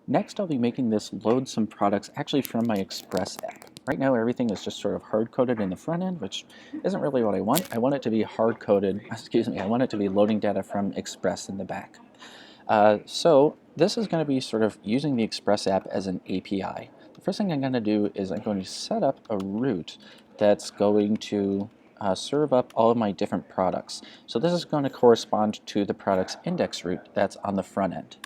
Next, I'll be making this load some products actually from my Express app. Right now, everything is just sort of hard-coded in the front end, which isn't really what I want. I want it to be hard-coded, excuse me, I want it to be loading data from Express in the back. So this is going to be sort of using the Express app as an API. The first thing I'm going to do is I'm going to set up a route that's going to serve up all of my different products. So this is going to correspond to the product's index route that's on the front end.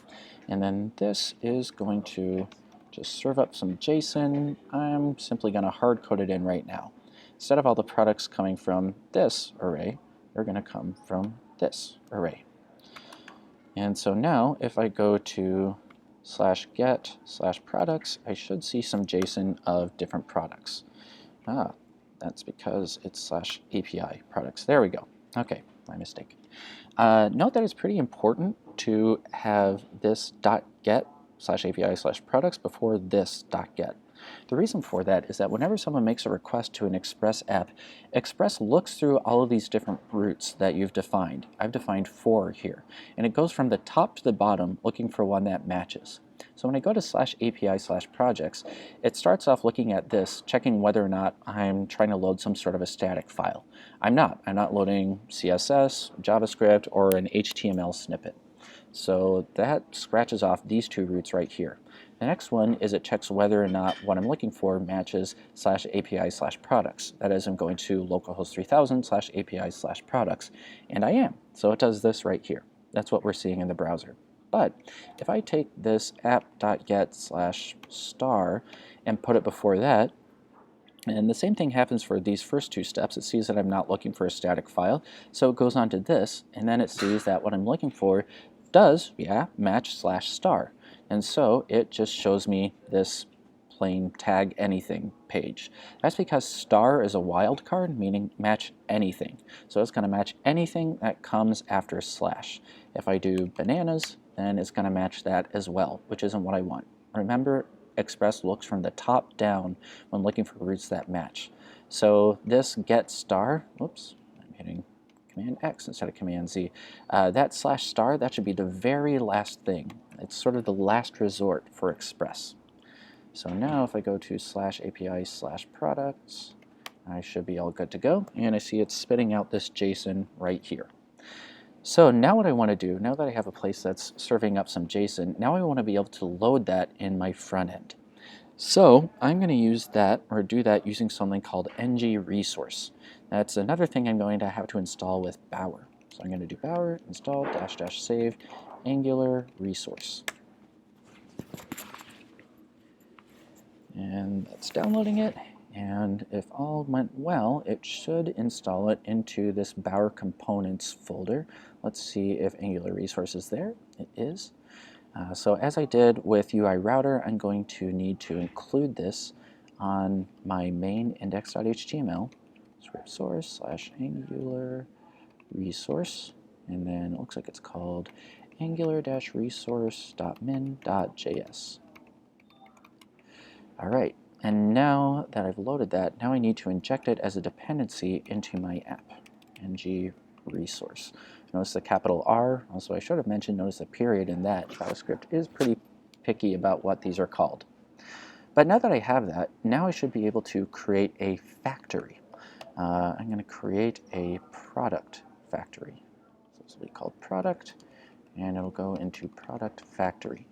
And then this is going to just serve up some JSON. I'm simply going to hard code it in right now. Instead of all the products coming from this array, they're going to come from this array. And so now if I go to /get/products, I should see some JSON of different products. That's because it's /API products. There we go. Okay, my mistake. Note that it's pretty important to have this .get/API/products before this .get. The reason for that is that whenever someone makes a request to an Express app, Express looks through all of these different routes that you've defined. I've defined 4 here, and it goes from the top to the bottom looking for one that matches. So when I go to /API/projects, it starts off looking at this, checking whether or not I'm trying to load some sort of a static file. I'm not. I'm not loading CSS, JavaScript, or an HTML snippet. So that scratches off these 2 routes right here. The next one is it checks whether or not what I'm looking for matches /API/products. That is, I'm going to localhost 3000 /API/products, and I am. So it does this right here. That's what we're seeing in the browser. But if I take this app.get/star and put it before that, and the same thing happens for these first 2 steps. It sees that I'm not looking for a static file, so it goes on to this, and then it sees that what I'm looking for does, match /star. And so it just shows me this plain tag anything page. That's because star is a wildcard, meaning match anything. So it's going to match anything that comes after /. If I do bananas, then it's going to match that as well, which isn't what I want. Remember, Express looks from the top down when looking for routes that match. So this get star, whoops, I'm hitting Command X instead of Command Z. That /star, that should be the very last thing. It's sort of the last resort for Express. So now if I go to /API/products, I should be all good to go. And I see it's spitting out this JSON right here. So now what I want to do, now that I have a place that's serving up some JSON, now I want to be able to load that in my front end. So I'm going to use that, or do that, using something called ng-resource. That's another thing I'm going to have to install with Bower. So I'm going to do Bower install --save Angular resource. And that's downloading it. And if all went well, it should install it into this Bower components folder. Let's see if Angular resource is there. It is. So as I did with UI router, I'm going to need to include this on my main index.html, script source /angular resource, and then it looks like it's called angular-resource.min.js. All right, and now that I've loaded that, now I need to inject it as a dependency into my app, ng-resource. Notice the capital R. Also, I should have mentioned, notice the period in that. JavaScript is pretty picky about what these are called. But now that I have that, now I should be able to create a factory. I'm going to create a product factory. So this will be called product, and it'll go into product factory.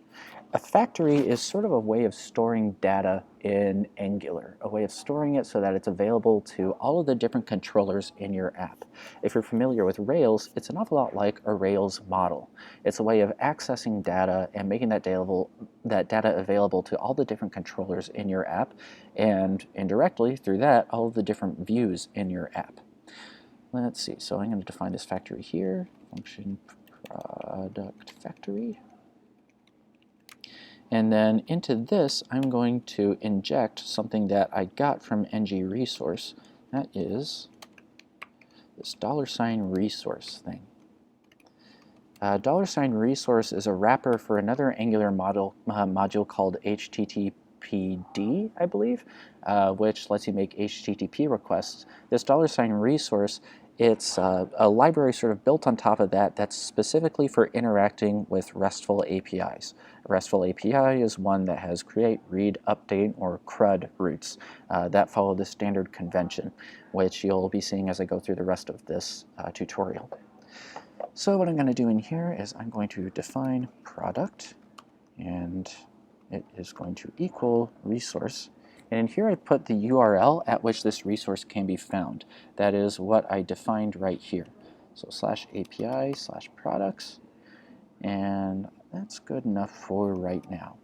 A factory is sort of a way of storing data in Angular, a way of storing it so that it's available to all of the different controllers in your app. If you're familiar with Rails, it's an awful lot like a Rails model. It's a way of accessing data and making that data available to all the different controllers in your app, and indirectly, through that, all of the different views in your app. Let's see, so I'm going to define this factory here, function product factory. And then into this, I'm going to inject something that I got from ng-resource. That is this $resource thing. $resource is a wrapper for another Angular module called HTTPD, I believe, which lets you make HTTP requests. This $resource It's a library sort of built on top of that that's specifically for interacting with RESTful APIs. A RESTful API is one that has create, read, update, or CRUD routes that follow the standard convention, which you'll be seeing as I go through the rest of this tutorial. So what I'm going to do in here is I'm going to define product, and it is going to equal resource. And in here I put the URL at which this resource can be found. That is what I defined right here. So /API/products, and that's good enough for right now.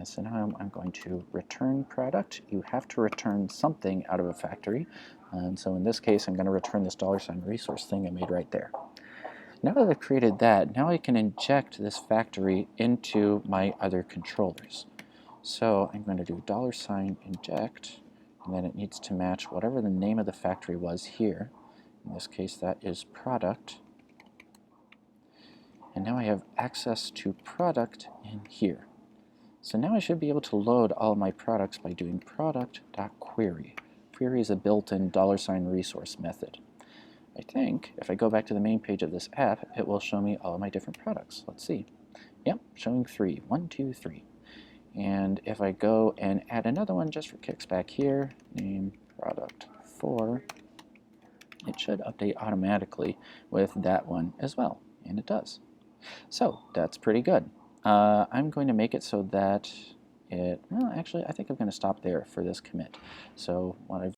So now I'm going to return product. You have to return something out of a factory. And so in this case, I'm going to return this $resource thing I made right there. Now that I've created that, now I can inject this factory into my other controllers. So I'm going to do $inject, and then it needs to match whatever the name of the factory was here. In this case, that is product. And now I have access to product in here. So now I should be able to load all of my products by doing product.query. Query is a built-in $resource method. I think if I go back to the main page of this app, it will show me all of my different products. Let's see. Yep, showing 3. 1, 2, 3. And if I go and add another one just for kicks back here, name product 4, it should update automatically with that one as well, and it does. So that's pretty good. I'm going to make it so that well, actually, I think I'm going to stop there for this commit. So what I've